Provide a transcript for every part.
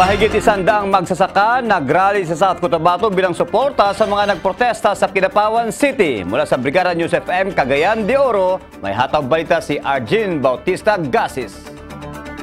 Mahigit 100 magsasaka nagrally sa South Cotabato bilang suporta sa mga nagprotesta sa Kidapawan City. Mula sa Brigada News FM Cagayan de Oro, may hatag balita si Arjin Bautista Gasis.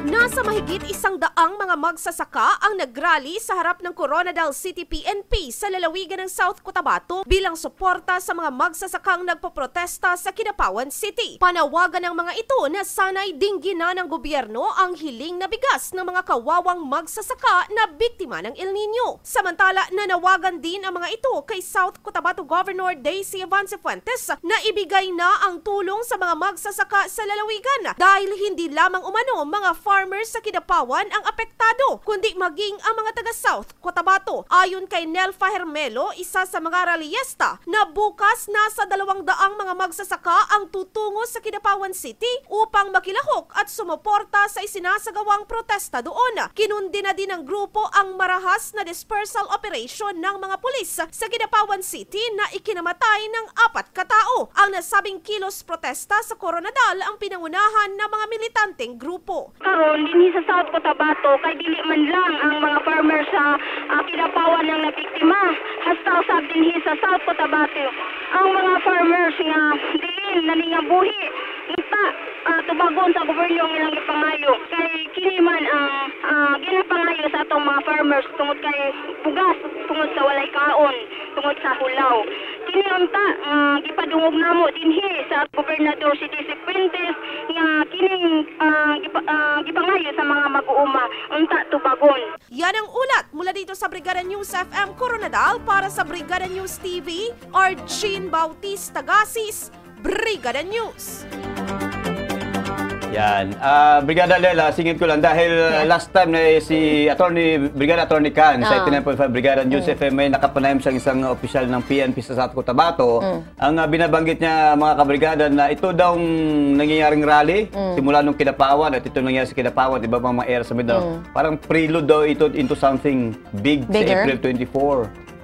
Nasa mahigit 100 mga magsasaka ang nagrally sa harap ng Coronadal City PNP sa lalawigan ng South Cotabato bilang suporta sa mga magsasakang nagpoprotesta sa Kidapawan City. Panawagan ng mga ito na sana'y dingginan ng gobyerno ang hiling na bigas ng mga kawawang magsasaka na biktima ng El Nino. Samantala, nanawagan din ang mga ito kay South Cotabato Governor Daisy Evans Fuentes na ibigay na ang tulong sa mga magsasaka sa lalawigan dahil hindi lamang umano mga farmers sa Kidapawan ang apektado, kundi maging ang mga taga-South Cotabato. Ayon kay Nelfa Hermelo, isa sa mga rallyesta, na bukas nasa 200 mga magsasaka ang tutungo sa Kidapawan City upang makilahok at sumuporta sa isinasagawang protesta doon. Kinundi na din ng grupo ang marahas na dispersal operation ng mga pulis sa Kidapawan City na ikinamatay ng 4 katao. Ang nasabing kilos protesta sa Coronadal ang pinangunahan ng mga militanteng grupo. Karon dinhi sa South Cotabato kay dili man lang ang mga farmers sa Kidapawan ang nabiktima. Hasta usab dinhi sa South Cotabato ang mga farmers nga diin nalingabuhi kita tubagon sa gobyerno ang ilang ipangayo kay kini man ang ginapangayo sa atong mga farmers tungod kay bugas, tungod sa walay kaon, tungod sa hulaw. Kini unta gipadungog namo dinhi sa Gobernador si DC Fuentes nga kining gipangayo sa mga mag-uuma unta tubagon. Yan ang ulat mula dito sa Brigada News FM Coronadal para sa Brigada News TV, Arjin Bautista Gasis, Brigada News. Yan. Brigada Lela, singin ko lang dahil last time na si Brigada Attorney Can sa 89.5 Brigada News FM may nakapanayam sa isang opisyal ng PNP sa South Cotabato. Ang binabanggit niya mga kabrigada na ito daw nangyayaring rally simula nung Kidapawan at ito nangyayari sa Kidapawan, iba pang mga area sa Mindanao. Parang prelude daw ito into something bigger? Sa April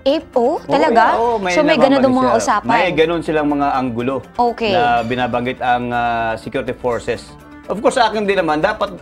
24. Talaga? So may ganun mga usapan? May ganun silang mga anggulo na binabanggit ang security forces. Of course, sa akin din naman, dapat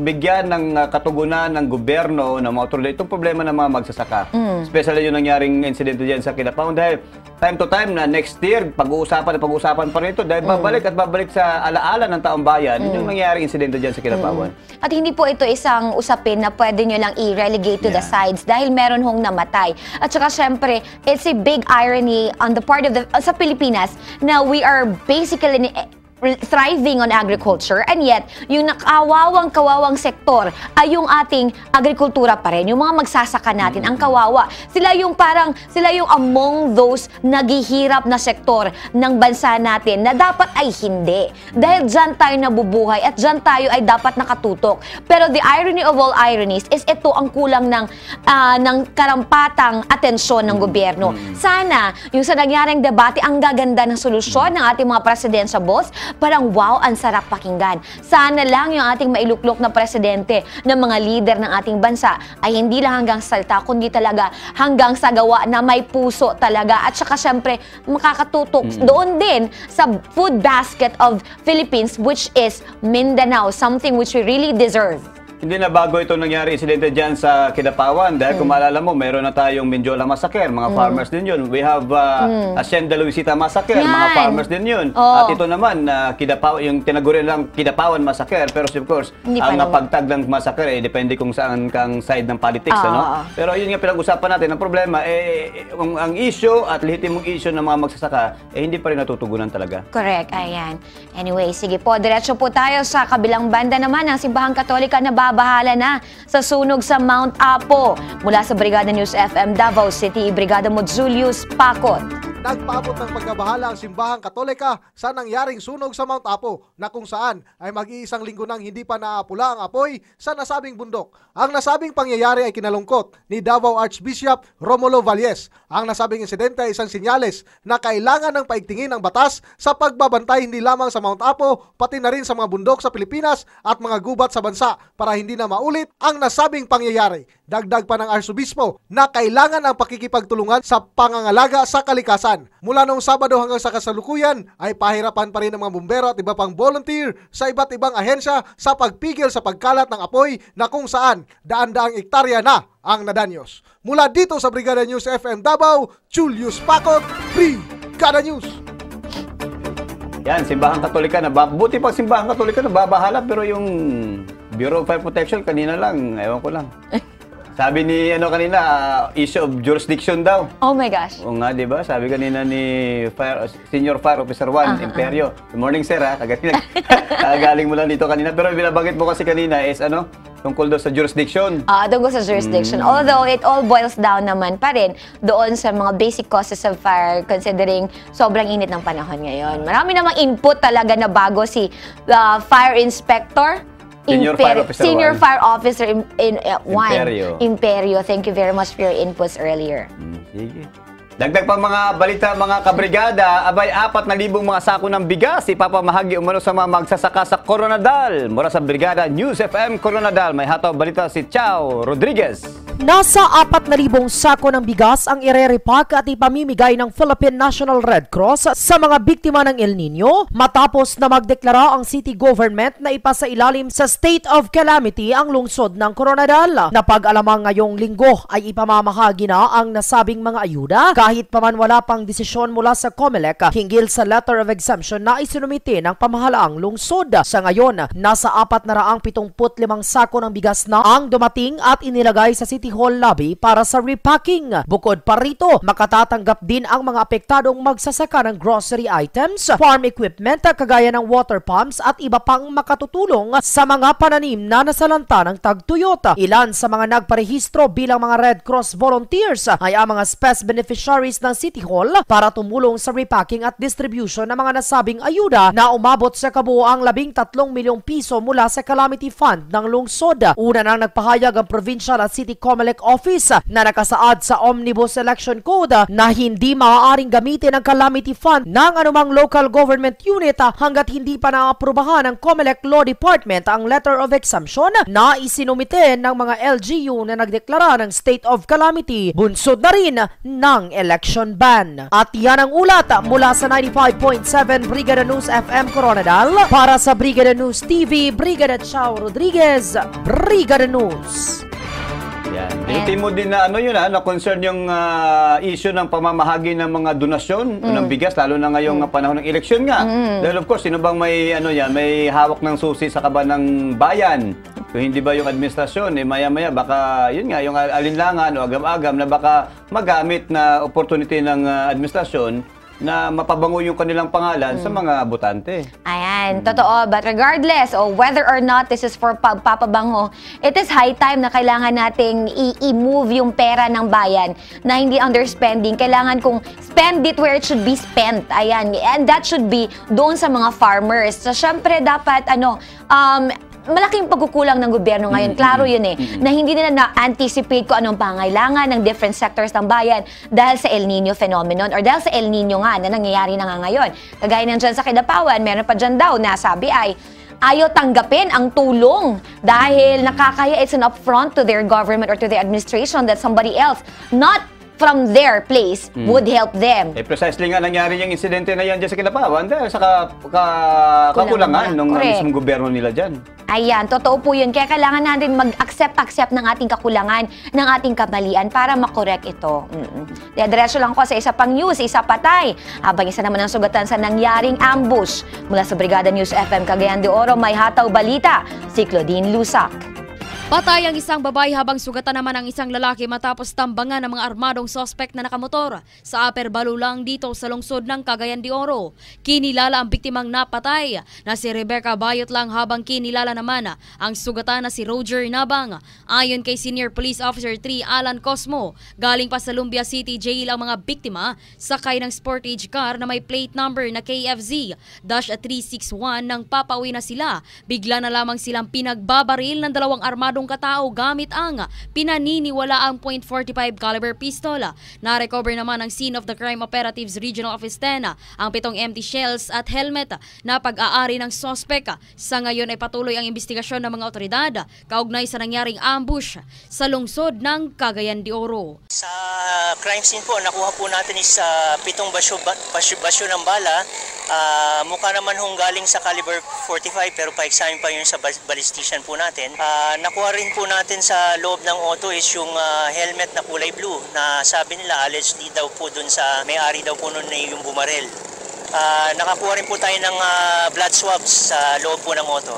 bigyan ng katugunan ng gobyerno, ng mga otoridad, itong problema ng mga magsasaka. Especially yung nangyaring insidente dyan sa Kidapawan. Dahil time to time na next year, pag-uusapan pa rin ito. Dahil babalik sa alaala ng taong bayan, yung nangyaring insidente dyan sa Kidapawan. At hindi po ito isang usapin na pwede nyo lang i-relegate to the sides dahil meron hong namatay. At saka syempre, it's a big irony on the part of sa Pilipinas na we are basically thriving on agriculture and yet yung kawawang sektor ay yung ating agrikultura pa rin, yung mga magsasaka natin ang kawawa. Sila yung among those naghihirap na sektor ng bansa natin na dapat ay hindi. Dahil dyan tayo nabubuhay at dyan tayo ay dapat nakatutok. Pero the irony of all ironies is ito ang kulang ng karampatang atensyon ng gobyerno. Sana yung sa nangyaring debate ang gaganda ng solusyon ng ating mga presidensya boss, parang wow, ang sarap pakinggan. Sana lang yung ating mailuklok na presidente ng mga leader ng ating bansa ay hindi lang hanggang salta, kundi talaga hanggang sa gawa na may puso talaga. At saka syempre, makakatutok doon din sa food basket of Philippines, which is Mindanao, something which we really deserve. Hindi na bago ito nangyari insidente dyan sa Kidapawan dahil kung maalala mo, meron na tayong Mindiola Massacre, mga farmers din yun. We have Hacienda Luisita Massacre, mga farmers din yun. At ito naman, yung tinaguri lang Kidapawan Massacre, pero of course, ang pagtag ng massacre, depende kung saan kang side ng politics. Pero yun nga pinag-usapan natin, ang problema, ang issue at lehitimong issue ng mga magsasaka, hindi pa rin natutugunan talaga. Correct, ayan. Anyway, sige po, diretso po tayo sa kabilang banda naman ng Simbahang Katolika na bahala na sa sunog sa Mount Apo. Mula sa Brigada News FM Davao City, Brigada mo Julius Pacot. Nagpaabot ng pagkabahala ang Simbahang Katolika sa nangyaring sunog sa Mount Apo na kung saan ay mag-iisang linggo nang hindi pa naapula ang apoy sa nasabing bundok. Ang nasabing pangyayari ay kinalungkot ni Davao Archbishop Romulo Valles. Ang nasabing insidente ay isang sinyales na kailangan ng paigtingin ng batas sa pagbabantay hindi lamang sa Mount Apo, pati na rin sa mga bundok sa Pilipinas at mga gubat sa bansa para hindi na maulit ang nasabing pangyayari. Dagdag pa ng Arsobispo na kailangan ang pakikipagtulungan sa pangangalaga sa kalikasan. kaligtasan. Mula noong Sabado hanggang sa kasalukuyan ay pahirapan pa rin ng mga bumbero at iba pang volunteer sa iba't ibang ahensya sa pagpigil sa pagkalat ng apoy na kung saan daan-daang ektarya na ang nadanyos. Mula dito sa Brigada News FM Davao, Julius Pacot, Brigada News. Yan, simbahan katolika na, buti pag simbahan katolika na babahala, pero yung Bureau of Fire Protection kanina lang, ewan ko lang. Sabi ni kanina, issue of jurisdiction daw. Oh my gosh. Oo nga, di ba? Sabi kanina ni Senior Fire Officer 1, Imperio. Good morning, sir, ha? Kagaling mo lang dito kanina. Pero binabanggit mo kasi kanina is tungkol doon sa jurisdiction. Tungkol sa jurisdiction. Although it all boils down naman pa rin doon sa mga basic causes of fire considering sobrang init ng panahon ngayon. Marami namang input talaga na bago si Fire Inspector. Senior Fire Officer Imperio. Thank you very much for your inputs earlier. Sige. Dagdag pa mga balita mga kabrigada, abay 4,000 mga sako ng bigas ipapamahagi umano sa mga magsasaka sa Coronadal. Mula sa Brigada News FM Coronadal, may hataw balita si Chao Rodriguez. Nasa 4,000 sako ng bigas ang irerepack at ipamimigay ng Philippine National Red Cross sa mga biktima ng El Nino matapos na magdeklara ang city government na ipasailalim sa state of calamity ang lungsod ng Coronadal. Napag-alamang ngayong linggo ay ipamamahagi na ang nasabing mga ayuda kahit pa man wala pang desisyon mula sa COMELEC hinggil sa letter of exemption na isinumite ng pamahalaang lungsod. Sa ngayon, nasa 475 sako ng bigas na ang dumating at inilagay sa City Hall lobby para sa repacking. Bukod pa rito, makatatanggap din ang mga apektadong magsasaka ng grocery items, farm equipment kagaya ng water pumps at iba pang makatutulong sa mga pananim na nasalanta ng tagtuyot. Ilan sa mga nagparehistro bilang mga Red Cross volunteers ay ang mga SPES beneficiaries ng City Hall para tumulong sa repacking at distribution ng mga nasabing ayuda na umabot sa kabuoang 13 milyong piso mula sa Calamity Fund ng lungsod. Una nang nagpahayag ang Provincial at City COMELEC Office na nakasaad sa Omnibus Election Code na hindi maaaring gamitin ang Calamity Fund ng anumang local government unit hanggat hindi pa naaprubahan ng COMELEC Law Department ang Letter of Exemption na isinumite ng mga LGU na nagdeklara ng State of Calamity, bunsod na rin ng election ban. At yan ang ulat mula sa 95.7 Brigada News FM Coronadal. Para sa Brigada News TV, Brigada Chao Rodriguez, Brigada News. Yan. Binitin mo din na na concern yung issue ng pamamahagi ng mga donasyon ng bigas lalo na ngayong panahon ng eleksyon nga. Dahil of course, sino bang may may hawak ng susi sa kaban ng bayan? Kung hindi ba yung administrasyon, maya-maya baka yun nga yung alinlangan o agam-agam na baka magamit na opportunity ng administrasyon na mapabango yung kanilang pangalan sa mga botante. Ayan, totoo. But regardless of whether or not this is for papabango, it is high time na kailangan nating i-move yung pera ng bayan na hindi underspending. Kailangan kong spend it where it should be spent. Ayan, and that should be doon sa mga farmers. So, syempre, dapat, malaking pagkukulang ng gobyerno ngayon. Klaro yun na hindi nila na-anticipate kung anong pangailangan ng different sectors ng bayan dahil sa El Nino phenomenon or dahil sa El Nino nga na nangyayari na nga ngayon. Kagaya ng dyan sa Kidapawan, meron pa dyan daw na sabi ay ayaw tanggapin ang tulong dahil nakakaya it's an upfront to their government or to their administration that somebody else, not from their place, would help them. Precisely nga nangyari yung insidente na yan dyan sa Kidapawan dahil sa kakulangan ng mismong gobyerno nila dyan. Ayan, totoo po yun. Kaya kailangan natin mag-accept ng ating kakulangan, ng ating kamalian para makorek ito. Diretso lang ko sa isa pang news, isa patay. Habang isa naman ang sugatan sa nangyaring ambush. Mula sa Brigada News FM Cagayan de Oro, may hataw balita, si Claudine Lusac. Patay ang isang babae habang sugatan naman ang isang lalaki matapos tambangan ng mga armadong sospek na nakamotor sa Upper Balulang dito sa lungsod ng Cagayan de Oro. Kinilala ang biktimang napatay na si Rebecca Bayot lang habang kinilala naman ang sugatan na si Roger Nabang. Ayon kay Senior Police Officer 3 Alan Cosmo, galing pa sa Lumbia City Jail ang mga biktima sakay ng sportage car na may plate number na KFZ-361 nang papauwi na sila. Bigla na lamang silang pinagbabaril ng dalawang armado armadong katao gamit ang pinaniniwalaang .45 caliber pistola. Na-recover naman ang scene of the crime operatives Regional Office 10 ang 7 empty shells at helmet na pag-aari ng sospek. Sa ngayon ay patuloy ang investigasyon ng mga otoridad kaugnay sa nangyaring ambush sa lungsod ng Cagayan de Oro. Sa crime scene po, nakuha po natin is 7 basyo ng bala. Mukha naman hong galing sa caliber 45 pero pa-examine pa yun sa ballistician po natin. Nakuha rin po natin sa loob ng auto is yung helmet na kulay blue na sabi nila allegedly daw po dun sa may-ari daw po nun na yung bumarel. Nakakuha rin po tayo ng blood swabs sa loob po ng auto.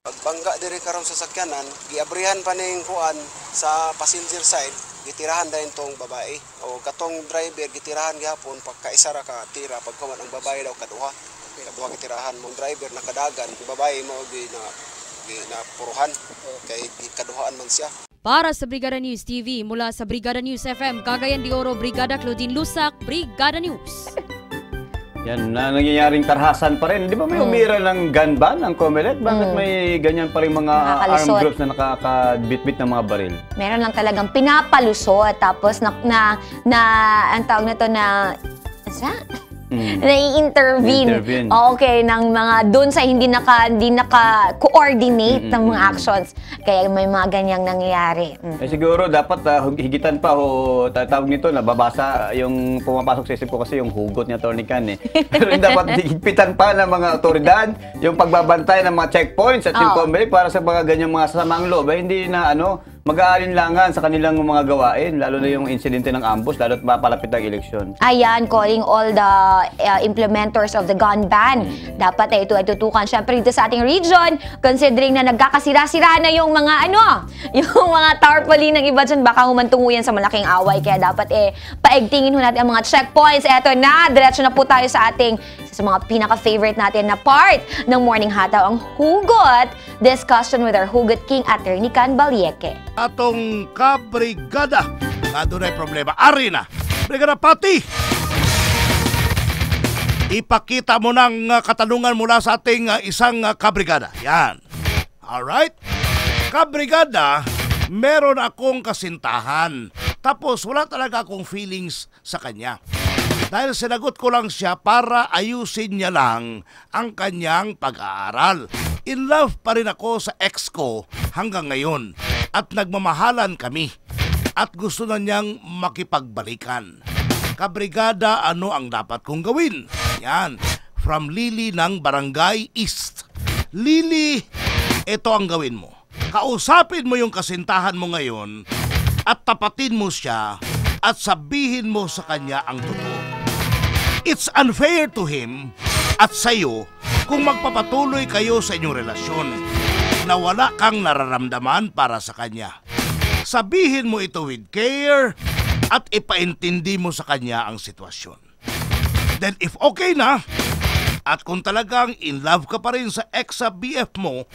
Pagbangga diri karon sa sakyanan, giabrihan pa ning kuan sa passenger side, gitirahan din tong babae. O katong driver gitirahan gihapon pagkaisa ra ka tira pagkaman ang babae daw kaduha. Kaduha gitirahan mong driver nakadagan, babae mo na puruhan kay kaduhaan man siya. Para sa Brigada News TV, mula sa Brigada News FM, Cagayan de Oro, Brigada Claudine Lusak, Brigada News. Yan, na nangyayaring tarhasan pa rin. Di ba may umira ng gun ban ang COMELEC? Bakit may ganyan pa rin mga armed groups na nakakabit-bit ng mga baril? Meron lang talagang pinapalusot, tapos ang tawag na to na nai-intervene. Okay, ng mga doon sa hindi naka-coordinate ng mga actions. Kaya may mga ganyang nangyayari. Siguro dapat higitan pa tawag nito, nababasa yung pumapasok sa isip ko kasi yung hugot ni Atty. Can Pero dapat higpitan pa ng mga otoridad yung pagbabantay ng mga checkpoints at yung COMELEC para sa mga ganyang mga sasamang loob. Hindi na mag-aalinlangan sa kanilang mga gawain, lalo na yung insidente ng ambush, lalo't mapalapit ang eleksyon. Ayan, calling all the implementers of the gun ban. Dapat ito ay tutukan syempre dito sa ating region, considering na nagkakasira-sira na yung mga yung mga tarpaulin ng iba dyan, baka humantunguyan sa malaking away. Kaya dapat paigtingin natin ang mga checkpoints. Eto na, diretso na po tayo sa ating sa mga pinaka-favorite natin na part ng Morning Hataw, ang Hugot Discussion with our Hugot King, Atty. Can Balieque. Atong kabrigada, nga doon ay problema. Ari na, Brigada Pati! Ipakita mo ng katanungan mula sa ating isang kabrigada. Yan. Alright? Kabrigada, meron akong kasintahan. Tapos wala talaga akong feelings sa kanya. Dahil sinagot ko lang siya para ayusin niya lang ang kanyang pag-aaral. In love pa rin ako sa ex ko hanggang ngayon at nagmamahalan kami at gusto na niyang makipagbalikan. Kabrigada, ano ang dapat kong gawin? Yan, from Lily ng Barangay East. Lily, ito ang gawin mo. Kausapin mo yung kasintahan mo ngayon at tapatin mo siya at sabihin mo sa kanya ang totoo. It's unfair to him at sa'yo kung magpapatuloy kayo sa inyong relasyon na wala kang nararamdaman para sa kanya. Sabihin mo ito with care at ipaintindi mo sa kanya ang sitwasyon. Then if okay na, at kung talagang in love ka pa rin sa ex-BF mo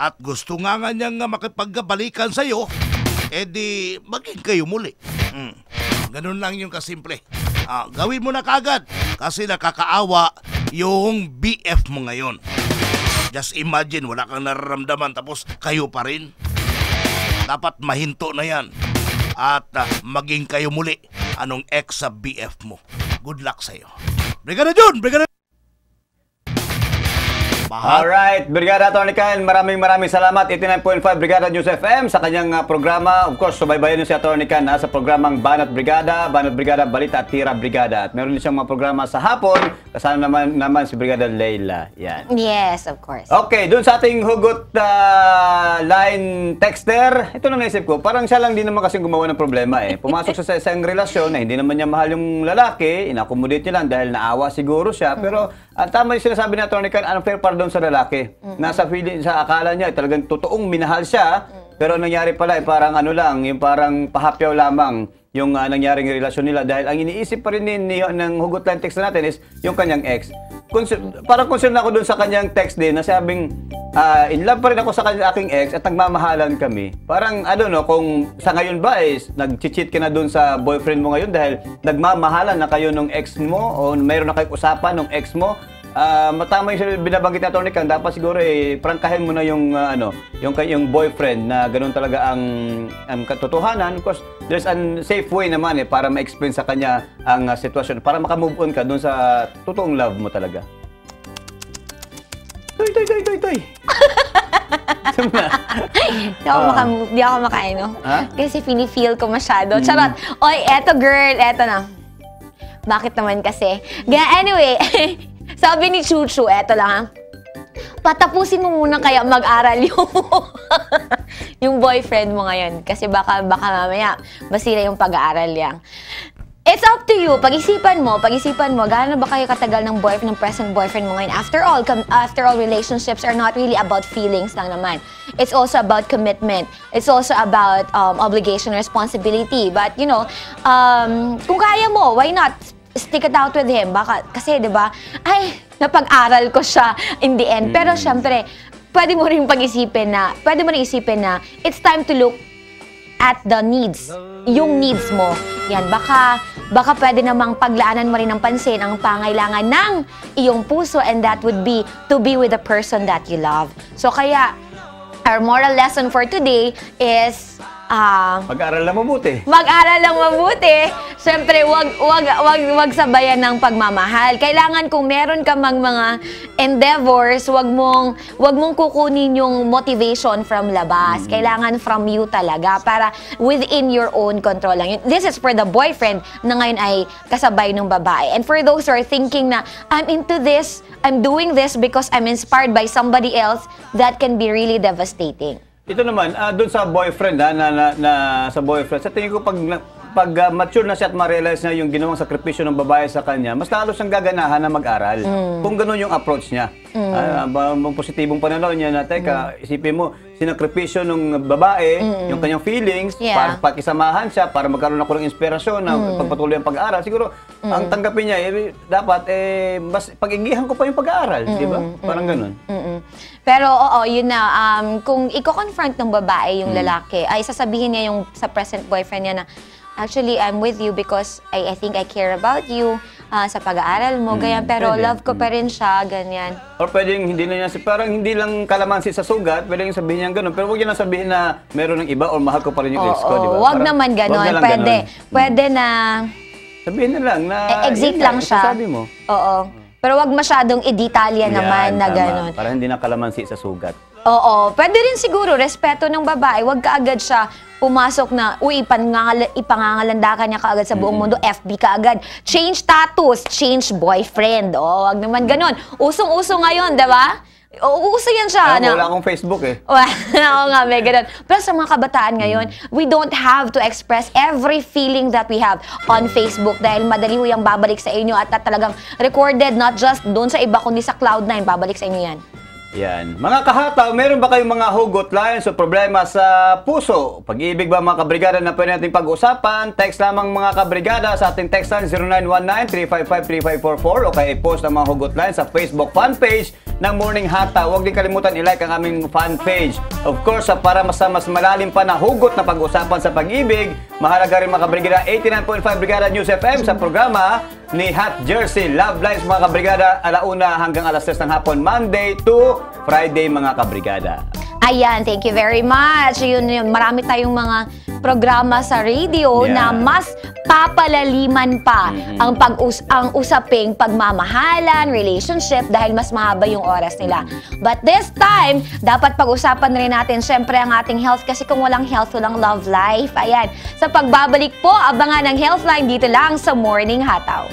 at gusto nga niyang makipagbalikan sa'yo, edi maging kayo muli. Ganun lang yung kasimple. Gawin mo na kagad kasi nakakaawa yung BF mo ngayon. Just imagine, wala kang nararamdaman tapos kayo pa rin. Dapat mahinto na yan at maging kayo muli anong ex sa BF mo. Good luck sa'yo. Brigada Jun! Brigada... Alright, Brigada Atty. Can, maraming salamat. 89.5 Brigada News FM sa kanyang programa. Of course, subaybayan niyo si Atty. Can sa programang Banat Brigada, Balita at Tira Brigada. At meron din siyang mga programa sa hapon, kasama naman si Brigada Leila. Yan. Yes, of course. Okay, dun sa ating hugot line texter, ito na naisip ko, parang siya lang din naman kasi gumawa ng problema Pumasok siya sa isang relasyon na hindi naman niya mahal yung lalaki, inakomodate niya lang dahil naawa siguro siya. Pero tama yung sinasabi ni Atty. Can, unfair para doon sa lalaki. Nasa feeling, sa akala niya, talagang totoong minahal siya, pero nangyari pala parang yung parang pahapyaw lamang yung nangyaring relasyon nila dahil ang iniisip pa rin ng hugot line text natin is yung kanyang ex. Parang concern ako dun sa kanyang text din na sabing in love pa rin ako sa aking ex at nagmamahalan kami. Parang kung sa ngayon ba nag-cheat ka na dun sa boyfriend mo ngayon dahil nagmamahalan na kayo nung ex mo o mayroon na kayong usapan nung ex mo, Tama yung binabanggit na Atty. Kang, dapat siguro prangkahin mo na yung yung boyfriend na ganoon talaga ang katotohanan, because there's a safe way naman para ma-explain sa kanya ang sitwasyon para maka-move on ka doon sa totoong love mo talaga. Toy. Di ako makain, no? Kasi feel ko masyado. Charot. Oy, eto girl, eto na. Bakit naman kasi? Anyway, sabi ni Chuchu, eto lang ha. Patapusin mo muna kaya mag-aral yung boyfriend mo ngayon. Kasi baka mamaya masira yung pag-aaral niya. It's up to you. Pag-isipan mo, gaano ba kayo katagal ng present boyfriend mo ngayon? After all, relationships are not really about feelings lang naman. It's also about commitment. It's also about obligation, responsibility. But, kung kaya mo, why not? Stick it out with him. Baka, kasi, di ba, napag-aral ko siya in the end. Pero, syempre, pwede mo rin isipin na it's time to look at the needs. Yung needs mo. Yan, baka pwede namang paglaanan mo rin ng pansin ang pangailangan ng iyong puso, and that would be to be with the person that you love. So kaya, our moral lesson for today is mag-aral lang mabuti. Mag-aral lang mabuti. Siyempre, wag sabayan ng pagmamahal. Kailangan kung meron ka mga endeavors, wag mong kukunin yung motivation from labas. Kailangan from you talaga para within your own control lang. This is for the boyfriend na ngayon ay kasabay ng babae. And for those who are thinking na, I'm into this, I'm doing this because I'm inspired by somebody else, that can be really devastating. Ito naman, doon sa boyfriend, sa boyfriend, sa tingin ko pag mature na siya at ma-realize niya yung ginawang sakripisyo ng babae sa kanya, mas lalo siyang gaganahan na mag-aral. Kung gano'n yung approach niya. Positibong pananaw niya na, teka, isipin mo, sinakripisyo ng babae, yung kanyang feelings, para pakisamahan siya, para magkaroon ako ng inspirasyon na pagpatuloy ang pag-aaral. Siguro, ang tanggapin niya, dapat, mas pag-igihan ko pa yung pag-aaral, di ba? Parang gano'n. Pero, oo, yun na, kung i-confront ng babae yung lalaki, ay sasabihin niya yung sa present boyfriend niya na, actually, I'm with you because I think I care about you sa pag-aaral mo, ganyan. Pero pwede. Love ko pa rin siya, ganyan. Or pwedeng hindi na niya, parang hindi lang kalamansi sa sugat, pwedeng sabihin niya gano'n. Pero huwag niya lang sabihin na meron ng iba or mahal ko pa rin yung ex ko, di ba? Huwag naman gano'n. Pwede na... Sabihin na lang na... Exit lang siya. Sabi mo. Oo. Pero wag masyadong i-detalya naman na gano'n. Para hindi na kalamansi sa sugat. Oo. Pwede rin siguro, respeto ng babae. Wag kaagad siya pumasok na, ipangangalandakan niya kaagad sa buong mundo. FB kaagad. Change status, change boyfriend. Wag naman gano'n. Usong-uso ngayon, diba? Uuso yan siya. Wala akong Facebook eh. Oo nga, may ganun. Pero sa mga kabataan ngayon, we don't have to express every feeling that we have on Facebook dahil madali ho yung babalik sa inyo at talagang recorded, not just doon sa iba kundi sa Cloud9, babalik sa inyo yan. Yan. Mga kahataw, meron ba kayong mga hugot lines o problema sa puso? Pag-ibig ba mga kabrigada na pwede natin pag-usapan? Text lamang mga kabrigada sa ating text line 0919-355-3544 o kaya i-post ang mga hugot lines sa Facebook fan page ng Morning Hataw. Huwag din kalimutan i-like ang aming fan page. Of course, para mas malalim pa na hugot na pag-usapan sa pag-ibig, mahalaga rin mga kabrigada 89.5 Brigada News FM sa programa ni Hot Jersey Love Lines mga kabrigada, 1:00 hanggang 3:00 ng hapon, Monday to Friday mga kabrigada. Ayan, thank you very much. Yun, marami tayong mga programa sa radio na mas papalaliman pa ang usaping pagmamahalan, relationship dahil mas mahaba yung oras nila. But this time, dapat pag-usapan rin natin syempre ang ating health kasi kung walang health, walang love life. Ayan, sa pagbabalik po, abangan ng Healthline dito lang sa Morning Hataw.